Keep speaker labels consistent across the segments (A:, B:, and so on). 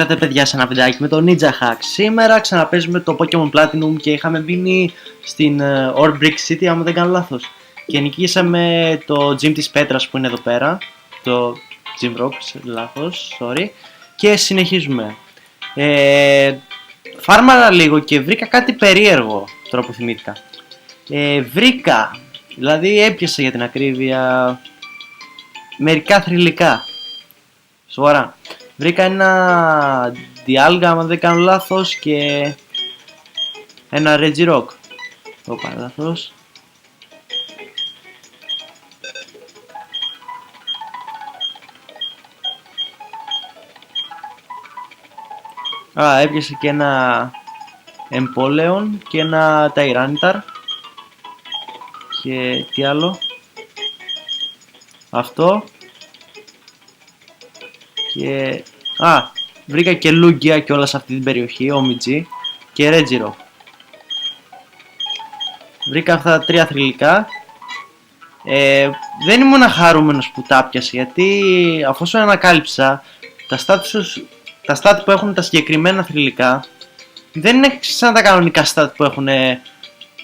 A: ήρθατε παιδιά σε ένα βιντεάκι με το Ninja Hack. Σήμερα ξαναπέζουμε το Pokemon Platinum και είχαμε μείνει στην Orbrick City, άμα δεν κάνω λάθος. Και νικήσαμε το gym της Πέτρας που είναι εδώ πέρα. Το Gym Rock, λάθος, sorry. Και συνεχίζουμε. Φάρμαρα λίγο και βρήκα κάτι περίεργο, τώρα που θυμήθηκα. Δηλαδή έπιασα για την ακρίβεια μερικά θρυλικά. Σοβαρά. Βρήκα ένα Dialga, αν δεν κάνω λάθος, και ένα Regirock. Ωπα, λάθος. Έπιασε και ένα Empoleon και ένα Tyranitar. Και τι άλλο? Αυτό. Και... βρήκα και Lugia και όλα σε αυτή την περιοχή, OMG και Regirock. Βρήκα αυτά τα τρία θρυλικά. Δεν ήμουν χαρούμενος που τα πιάσα, γιατί αφού ανακάλυψα τα stat που έχουν τα συγκεκριμένα θρυλικά δεν είναι σαν τα κανονικά stat που έχουν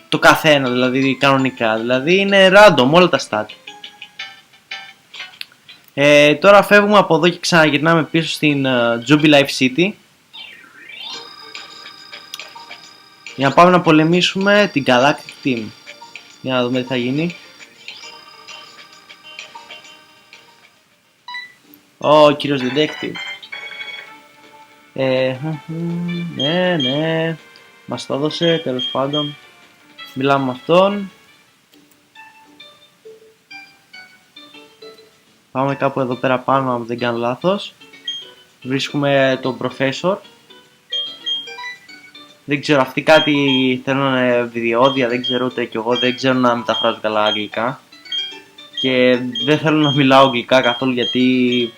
A: το καθένα, δηλαδή κανονικά, δηλαδή είναι random όλα τα stat. Τώρα φεύγουμε από εδώ και ξαναγυρνάμε πίσω στην Jubilife City για να πάμε να πολεμήσουμε την Galactic Team. Για να δούμε τι θα γίνει. Ο κύριος Detective. Ναι, μας το έδωσε, τέλος πάντων. Μιλάμε με αυτόν. Πάμε κάπου εδώ πέρα πάνω, αν δεν κάνω λάθος. Βρίσκουμε τον Professor. Δεν ξέρω, αυτοί κάτι θέλουν να είναι βιδιώδια, δεν ξέρω ούτε κι εγώ, δεν ξέρω να μεταφράζω καλά αγγλικά. Και δεν θέλω να μιλάω αγγλικά καθόλου γιατί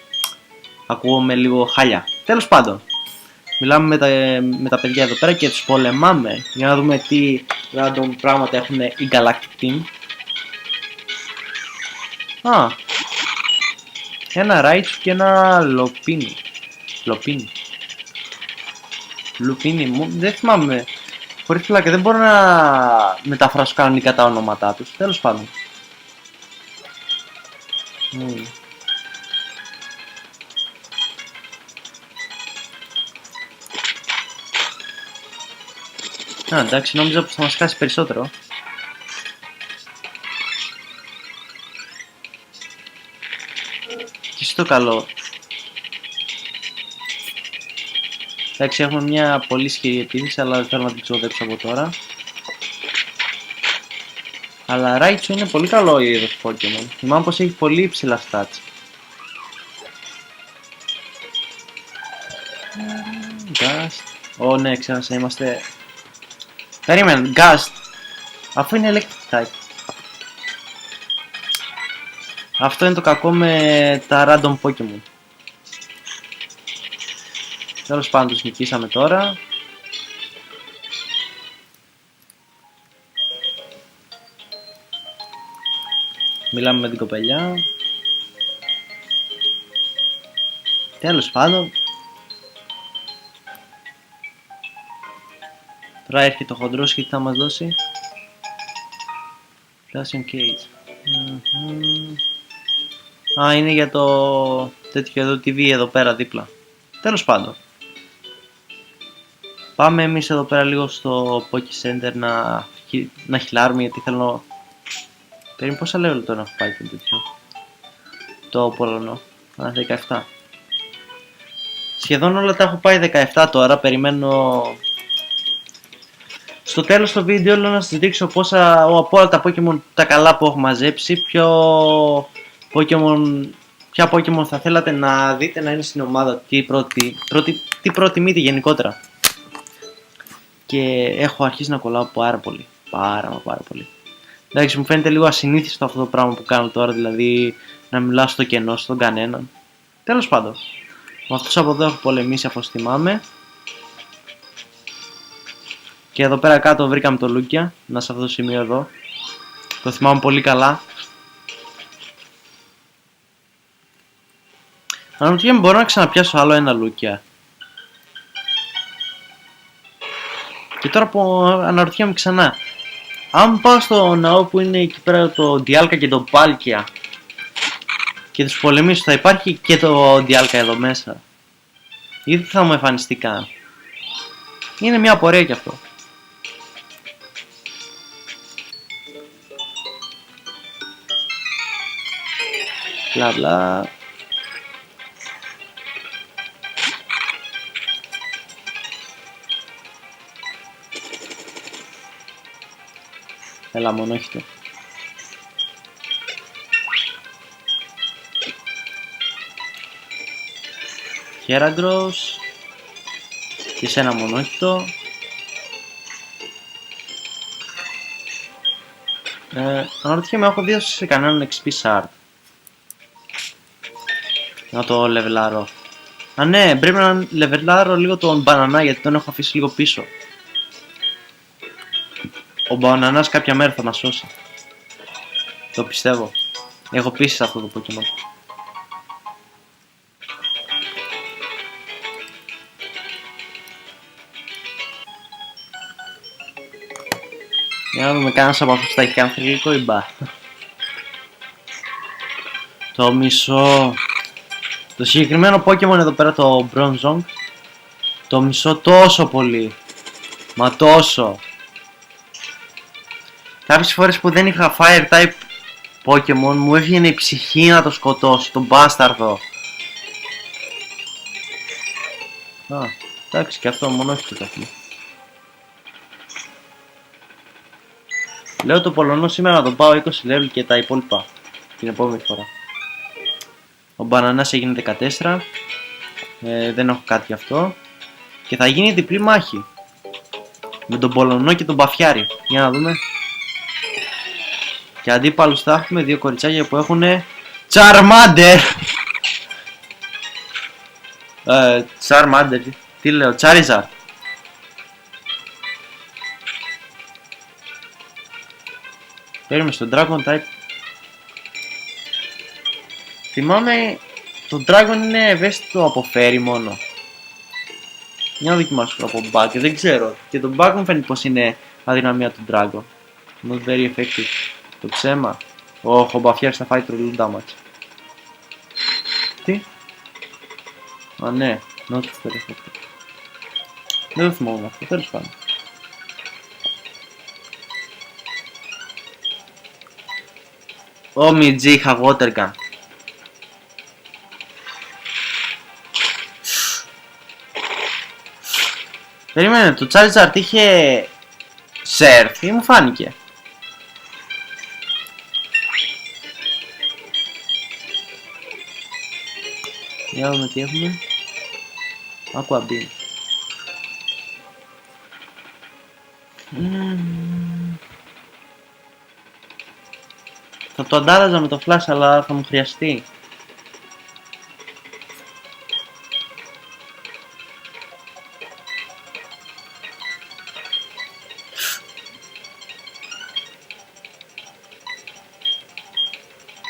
A: ακούγομαι λίγο χάλια. Τέλος πάντων, μιλάμε με τα παιδιά εδώ πέρα και τους πολεμάμε για να δούμε τι random πράγματα έχουν η Galactic Team. Ένα Raichu και ένα Λουπίνι μου, δεν θυμάμαι. Χωρίς πλάκα, δεν μπορώ να μεταφράσω κανονικά τα ονόματά τους. Τέλος πάντων. Εντάξει, νόμιζα πως θα μας χάσει περισσότερο. Και στο καλό. Εντάξει, έχουμε μια πολύ ισχυρή επίθεση, αλλά δεν θέλω να την ξοδέψω από τώρα. Αλλά Raichu είναι πολύ καλό είδος Pokemon. Θυμάμαι πως έχει πολύ υψηλά stats. Gust. Ναι, ξέχασα, είμαστε... Περίμενε, Gust. Αφού είναι Electric type. Αυτό είναι το κακό με τα random Pokemon. Τέλος πάντων, τους νικήσαμε τώρα. Μιλάμε με την κοπελιά. Τέλος πάντων. Τώρα έρχεται το χοντρός και τι θα μας δώσει. Flashing Cage. Είναι για το τέτοιο εδώ TV εδώ πέρα δίπλα. Τέλος πάντων. Πάμε εμείς εδώ πέρα λίγο στο Poké Center να χιλάρουμε, γιατί θέλω... Περίμενε πόσα level τώρα έχω πάει το τέτοιο. Το Πολωνό. 17. Σχεδόν όλα τα έχω πάει 17 τώρα, περιμένω... Στο τέλος του βίντεο θέλω να σας δείξω από όλα τα Pokemon τα καλά που έχω μαζέψει, ποια Pokemon θα θέλατε να δείτε να είναι στην ομάδα, τι προτιμείτε γενικότερα. Και έχω αρχίσει να κολλάω πάρα πολύ, πάρα πολύ. Εντάξει, μου φαίνεται λίγο ασυνήθιστο αυτό το πράγμα που κάνω τώρα, δηλαδή να μιλάω στο κενό, στον κανέναν. Τέλος πάντων, με αυτούς από εδώ έχω πολεμήσει, αφού θυμάμαι. Και εδώ πέρα κάτω βρήκαμε το Lugia, να σε αυτό το σημείο εδώ. Το θυμάμαι πολύ καλά. Αναρωτιέμαι, μπορώ να ξαναπιάσω άλλο ένα Lugia. Και τώρα που αναρωτιέμαι ξανά, αν πάω στο ναό που είναι εκεί πέρα το Διάλκα και το Πάλκια και τους πολεμήσω, θα υπάρχει και το Διάλκα εδώ μέσα ή δεν θα μου εμφανιστεί καν? Είναι μια απορία κι αυτό. Μπλα μπλα. Έλα μονόχυτο. Χέραγκρος. Και σε ένα μονόχυτο. Αναρωτιέμαι, έχω δει σε κανέναν XP Shard. Να το λεβελάρω. Α ναι, πρέπει να λεβελάρω λίγο τον μπανανά γιατί τον έχω αφήσει λίγο πίσω. Ο μπανανάς κάποια μέρα θα μας σώσει. Το πιστεύω. Έχω πίσει σε αυτό το Pokemon. Για να δούμε, κανένας από αυτούς θα έχει κάνει θρηλυκό ή μπα. Το μισό. Το συγκεκριμένο Pokemon εδώ πέρα, το Bronzong, το μισώ τόσο πολύ. Μα τόσο. Κάποιες φορές που δεν είχα Fire type Pokemon μου έβγαινε η ψυχή να το σκοτώσω, τον μπάσταρδο. Α, εντάξει, και αυτό μόνο όχι το έχουμε. Λέω το Πολωνό σήμερα να τον πάω 20 level και τα υπόλοιπα την επόμενη φορά. Ο Μπανανάς έγινε 14. Δεν έχω κάτι γι' αυτό. Και θα γίνει διπλή μάχη με τον Πολωνό και τον Παφιάρη. Για να δούμε. Και αντίπαλους θα έχουμε δύο κοριτσάκια που έχουν Charmander. Charmander, τι λέω, Charizard. Παίρνουμε στον Dragon type. Θυμάμαι το Dragon είναι ευαίσθητο από Fairy μόνο. Για να δοκιμάσω από Bug, δεν ξέρω. Και το Bug μου φαίνεται πως είναι αδυναμία του Dragon. Not very effective. Το ψέμα. Ο Μπαφιάρης θα φάει τρελού damage. Τι? Α ναι, not very effective. Δεν το θυμόμουν αυτό, τέλος πάντων. Ω Μιτζή, είχα Water Gun. Περίμενε, το Charizard είχε Surf ή μου φάνηκε? Για να δούμε τι έχουμε. Aqua Beam. Θα το αντάλλαζα με το Flash αλλά θα μου χρειαστεί.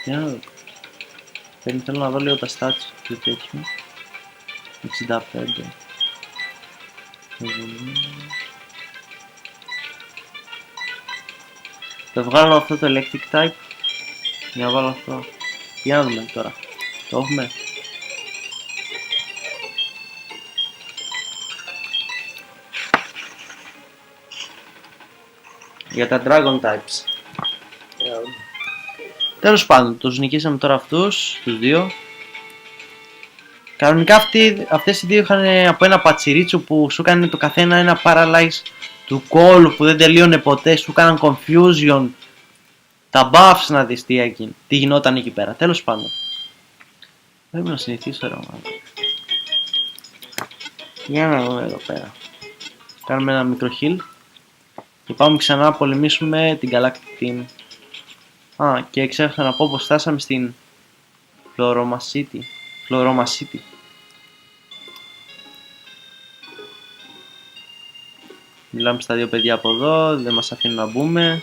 A: Για να δω. Θέλω να δω λίγο τα stats του τέτοιου. 65. Θα βγάλω αυτό το electric type. Για να βάλω αυτό. Για να δούμε τώρα. Το έχουμε. Για τα dragon types. Τέλος πάντων, τους νικήσαμε τώρα αυτούς, τους δύο. Κανονικά αυτές οι δύο είχαν από ένα πατσιρίτσο που σου έκανε το καθένα ένα paralyze του κόλου που δεν τελείωνε ποτέ, σου έκαναν confusion. Τα buffs να δεις τι γινόταν εκεί πέρα. Τέλος πάντων. Πρέπει να συνηθίσω ρε μάλλον. Για να δούμε εδώ πέρα. Κάνουμε ένα μικρό heal. Και πάμε ξανά να πολεμήσουμε την Galactic Team. Α, και ξέχασα να πω πως φτάσαμε στην Floroma City. Μιλάμε στα δύο παιδιά από εδώ, δεν μας αφήνουν να μπούμε.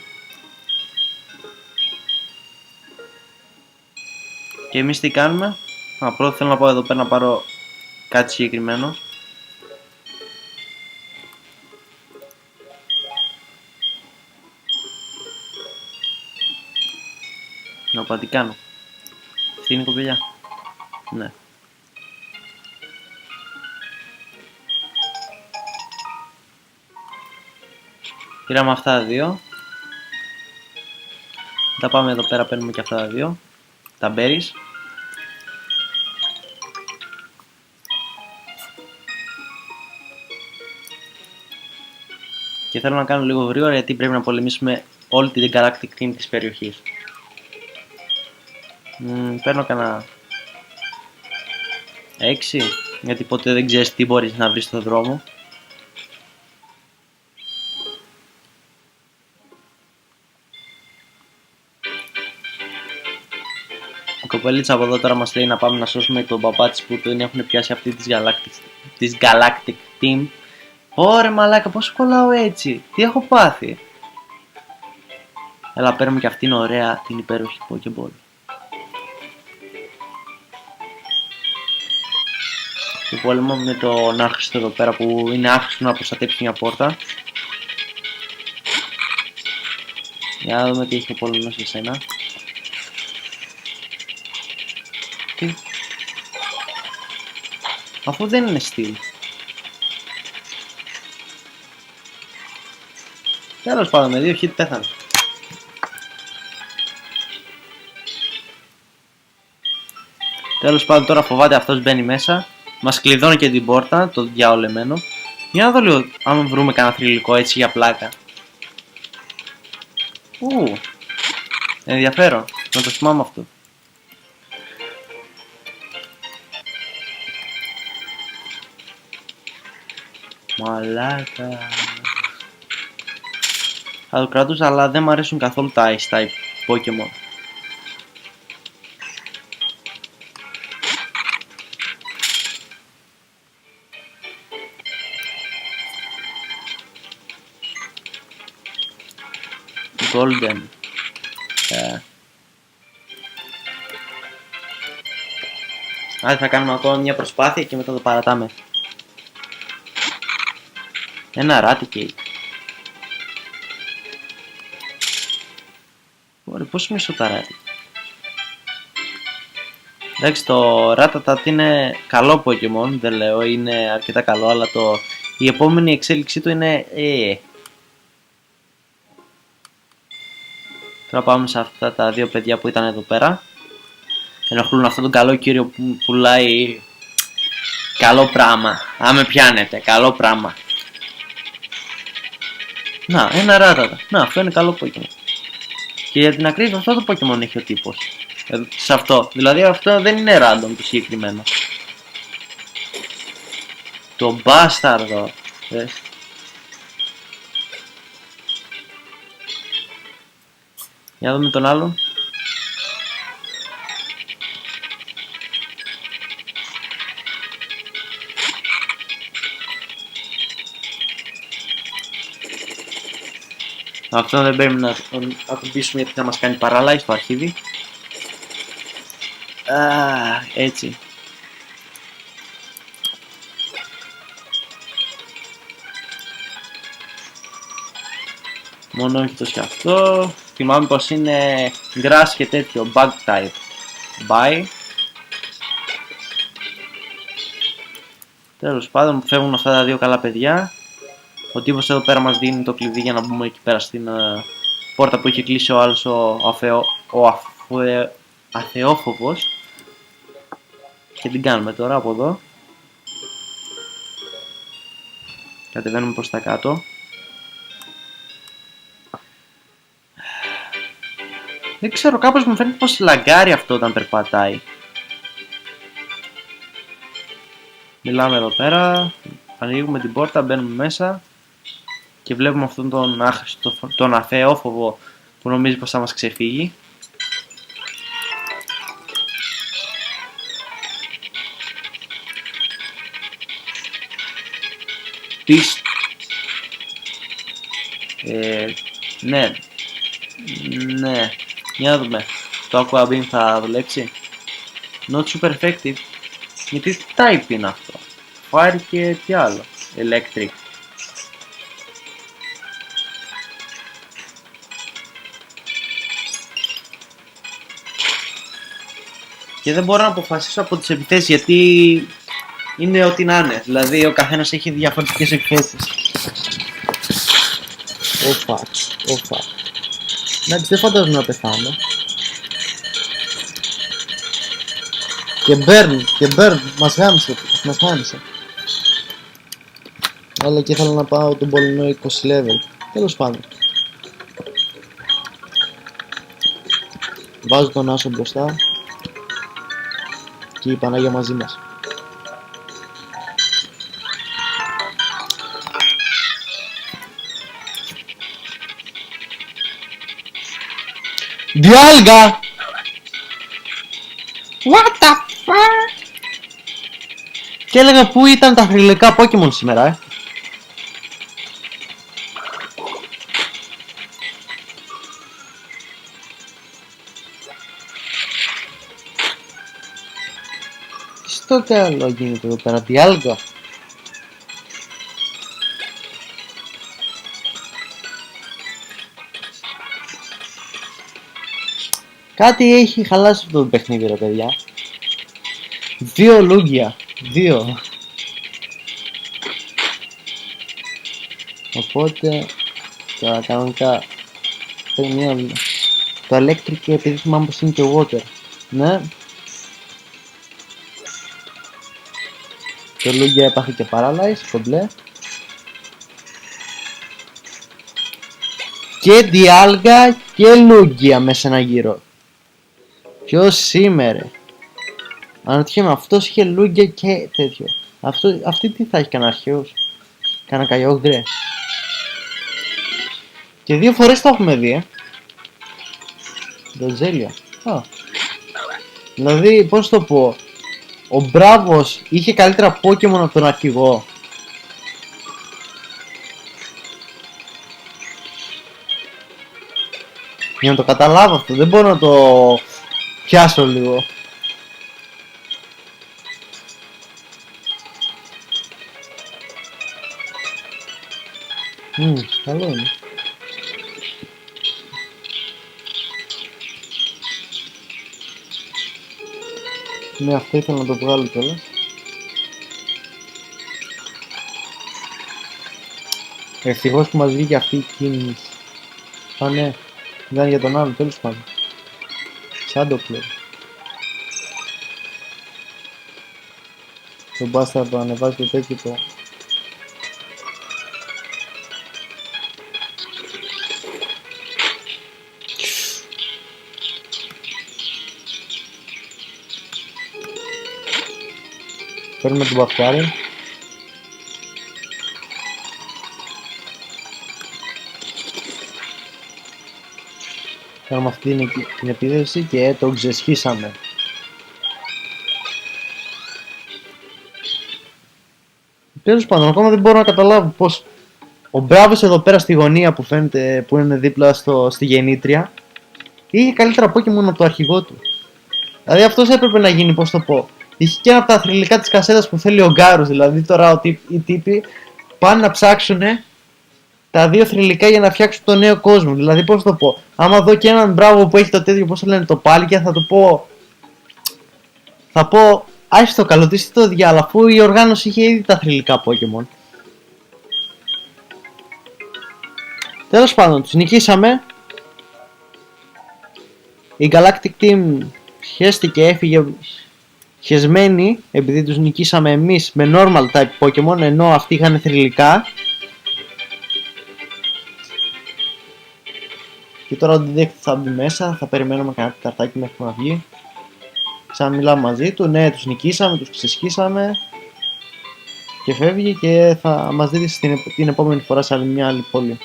A: Και εμείς τι κάνουμε? Πρώτα θέλω να πάω εδώ πέρα να πάρω κάτι συγκεκριμένο. Νοπαντικάνο. Αυτή είναι η κοπελιά. Ναι. Πήραμε αυτά τα δύο. Τα πάμε εδώ πέρα, παίρνουμε και αυτά τα δύο. Τα berries. Και θέλω να κάνω λίγο γρήγορα γιατί πρέπει να πολεμήσουμε όλη την Galactic Team της περιοχής. Παίρνω κανένα 6, γιατί ποτέ δεν ξέρεις τι μπορείς να βρεις στον δρόμο. Η κοπελίτσα από εδώ τώρα μας λέει να πάμε να σώσουμε τον παπά της που τον έχουν πιάσει αυτή της Galactic Team. Ωρε μαλάκα, πώς κολλάω έτσι, τι έχω πάθει. Έλα, παίρνουμε και αυτήν ωραία την υπέροχη Pokéball. Το πόλεμο με τον άχρηστο εδώ πέρα που είναι άχρηστο να προστατέψει μια πόρτα. Για να δούμε τι έχει ο πόλεμος για σένα. Τι? Αφού δεν είναι στυλ. Τέλος πάντων, με 2 hit πέθανε. Τέλος πάντων, τώρα φοβάται αυτός, μπαίνει μέσα. Μας κλειδώνει και την πόρτα, το διαολεμένο. Για να δω λίγο αν βρούμε κανένα θρυλικό έτσι για πλάκα. Ενδιαφέρον, να το θυμάμαι αυτό. Μαλάκα. Θα το κρατούσα, αλλά δεν μου αρέσουν καθόλου τα Ice type Pokemon. Golden. Άρα θα κάνουμε ακόμα μια προσπάθεια και μετά το παρατάμε. Ένα Raticate. Ωραία, πώς μισό τα Raticate. Εντάξει, το Rattata είναι καλό Pokemon, δεν λέω, είναι αρκετά καλό, αλλά η επόμενη εξέλιξή του είναι Τώρα πάμε σε αυτά τα δύο παιδιά που ήταν εδώ πέρα. Ενοχλούν αυτόν τον καλό κύριο που πουλάει καλό πράγμα. Αν με πιάνετε, καλό πράγμα. Να, ένα Rattata. Να, αυτό είναι καλό Pokemon. Και για την ακρίβεια αυτό το Pokemon έχει ο τύπος. Σε αυτό. Δηλαδή αυτό δεν είναι random το συγκεκριμένο. Το μπάσταρδο. Για να δούμε τον άλλον. Αυτό δεν πρέπει να ακουμπήσουμε γιατί θα μας κάνει παράλαη στο αρχίδι. Έτσι. Μόνο όχι το σκαφτό. Θυμάμαι πως είναι grass και τέτοιο, bug type. Bye. Τέλος πάντων μου φεύγουν αυτά τα δύο καλά παιδιά. Ο τύπος εδώ πέρα μας δίνει το κλειδί για να μπούμε εκεί πέρα στην πόρτα που είχε κλείσει ο άλλος ο αθεόφοβος. Και την κάνουμε τώρα από εδώ. Κατεβαίνουμε προς τα κάτω. Δεν ξέρω, κάπως μου φαίνεται πως λαγκάρει αυτό όταν περπατάει. Μιλάμε εδώ πέρα, ανοίγουμε την πόρτα, μπαίνουμε μέσα και βλέπουμε αυτόν τον αθεόφοβο που νομίζει πως θα μας ξεφύγει. Ναι. Ναι. Για να δούμε. Το Aqua Beam θα δουλέψει. Not super effective. Γιατί τι type είναι αυτό. Fire και τι άλλο. Electric. Και δεν μπορώ να αποφασίσω από τις επιθέσεις γιατί είναι ό,τι να είναι. Δηλαδή ο καθένας έχει διαφορετικές επιθέσεις. Ωπα. Εντάξει, δεν φαντάζομαι να πεθάνω. Και burn, μας γάμισε. Αλλά και ήθελα να πάω τον Πολυνό 20 level. Τέλος πάντων. Βάζω τον Άσο μπροστά. Και η Πανάγια μαζί μας. Διάλγα! What the fuck? Και έλεγα πού ήταν τα θρυλικά Pokemon σήμερα, Στο καλό γίνεται εδώ πέρα, Διάλγα. Κάτι έχει χαλάσει αυτό το παιχνίδι, ρε παιδιά. 2 λούγκια. 2. Οπότε τώρα κανονικά το electric, επειδή θυμάμαι πως είναι και water. Ναι. Το λούγκια έπαθε και paralyze, κομπλέ. Και διάλγα και λούγκια μέσα σε ένα γύρο. Ποιος σήμερα? Αναρωτιέμαι, αυτός είχε λούγκια και τέτοιο. Αυτή τι θα έχει, κανένα αρχαίος? Κάνα καγιόγδρε. Και 2 φορές το έχουμε δει, Ντοζέλια. Δηλαδή, πώς το πω, ο Μπράβος είχε καλύτερα Pokemon από τον αρχηγό. Για να το καταλάβω αυτό, δεν μπορώ να το πιάσω λίγο. Καλό είναι. Ναι, αυτό ήθελα να το βγάλω κιόλας. Ευτυχώς που μας βγήκε αυτή η κίνηση. Ναι, ήταν για τον άλλο, τέλος πάντων. Σαν το πλέον. Το μπάστα το ανεβάζει το τέτοιο το... Παίρνουμε τον μπαφιάρι. Κάνουμε αυτή την επίδεση και το ξεσχίσαμε. Τέλος πάντων, ακόμα δεν μπορώ να καταλάβω πως ο Μπράβος εδώ πέρα στη γωνία που φαίνεται, που είναι δίπλα στη γεννήτρια, είχε καλύτερα Pokemon από το αρχηγό του. Δηλαδή αυτός έπρεπε να γίνει, πώς το πω. Είχε και ένα από τα θρυλικά της κασέτας που θέλει ο Γκάρους. Δηλαδή τώρα οι τύποι πάνε να ψάξουνε τα 2 θρυλικά για να φτιάξουν το νέο κόσμο. Δηλαδή πώς το πω. Άμα δω και έναν Μπράβο που έχει το τέτοιο, πώς το λένε, το πάλικια, θα το πω. Θα πω, άχιστο καλωτήστη το διάλα, αφού η οργάνωση είχε ήδη τα θρυλικά Pokemon. Τέλος πάντων, τους νικήσαμε. Η Galactic Team χέστηκε, έφυγε χεσμένοι, επειδή τους νικήσαμε εμείς με normal type Pokemon, ενώ αυτοί είχαν θρυλικά. Και τώρα ο Detective θα μπει μέσα, θα περιμένουμε κανένα ταρτάκι μέχρι να βγει. Ξαναμιλάμε μαζί του, ναι, τους νικήσαμε, τους ξεσχίσαμε. Και φεύγει και θα μας δείτε την επόμενη φορά σε μια άλλη πόλη.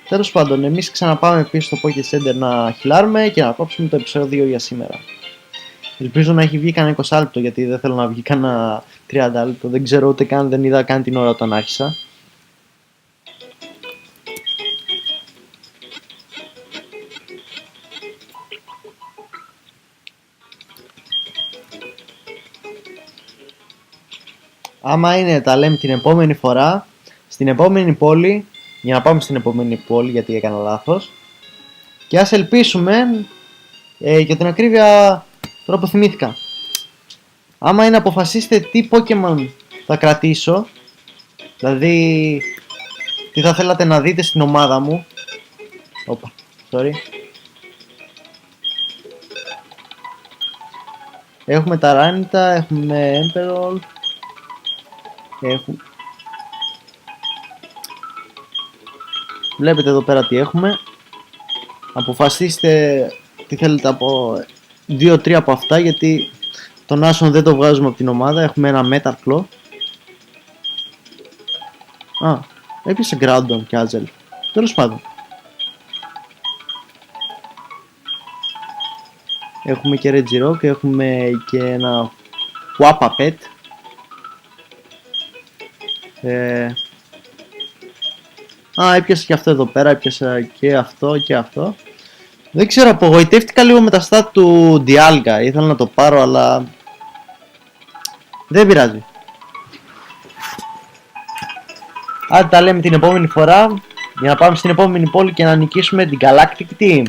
A: Τέλος πάντων, εμείς ξαναπάμε πίσω στο Poké Center να χιλάρουμε και να κόψουμε το επεισόδιο για σήμερα. Ελπίζω να έχει βγει κανένα 20 λεπτό, γιατί δεν θέλω να βγει κανένα 30 λεπτό. Δεν ξέρω ούτε καν, δεν είδα καν την ώρα όταν άρχισα. Άμα είναι, τα λέμε την επόμενη φορά, στην επόμενη πόλη, για να πάμε στην επόμενη πόλη, γιατί έκανα λάθος. Και ας ελπίσουμε, για την ακρίβεια,
B: Τώρα που θυμήθηκα. Άμα είναι αποφασίστε τι Pokemon θα κρατήσω, δηλαδή τι θα θέλατε να δείτε στην ομάδα μου. Όπα, sorry. Έχουμε τα Ράνιτα, έχουμε Emperor, έχουμε... Βλέπετε εδώ πέρα τι έχουμε. Αποφασίστε τι θέλετε από 2-3 από αυτά, γιατί τον Άσον δεν το βγάζουμε από την ομάδα. Έχουμε ένα Metalclaw. Α, έπιασε Groudon και Άζελ. Τέλος πάντων. Έχουμε και Regirock, έχουμε και ένα Wapapet. Έπιασα και αυτό εδώ πέρα, έπιασα και αυτό και αυτό. Δεν ξέρω, απογοητεύτηκα λίγο με τα stat του Dialga. Ήθελα να το πάρω, αλλά δεν πειράζει. Άντε τα λέμε την επόμενη φορά για να πάμε στην επόμενη πόλη και να νικήσουμε την Galactic Team.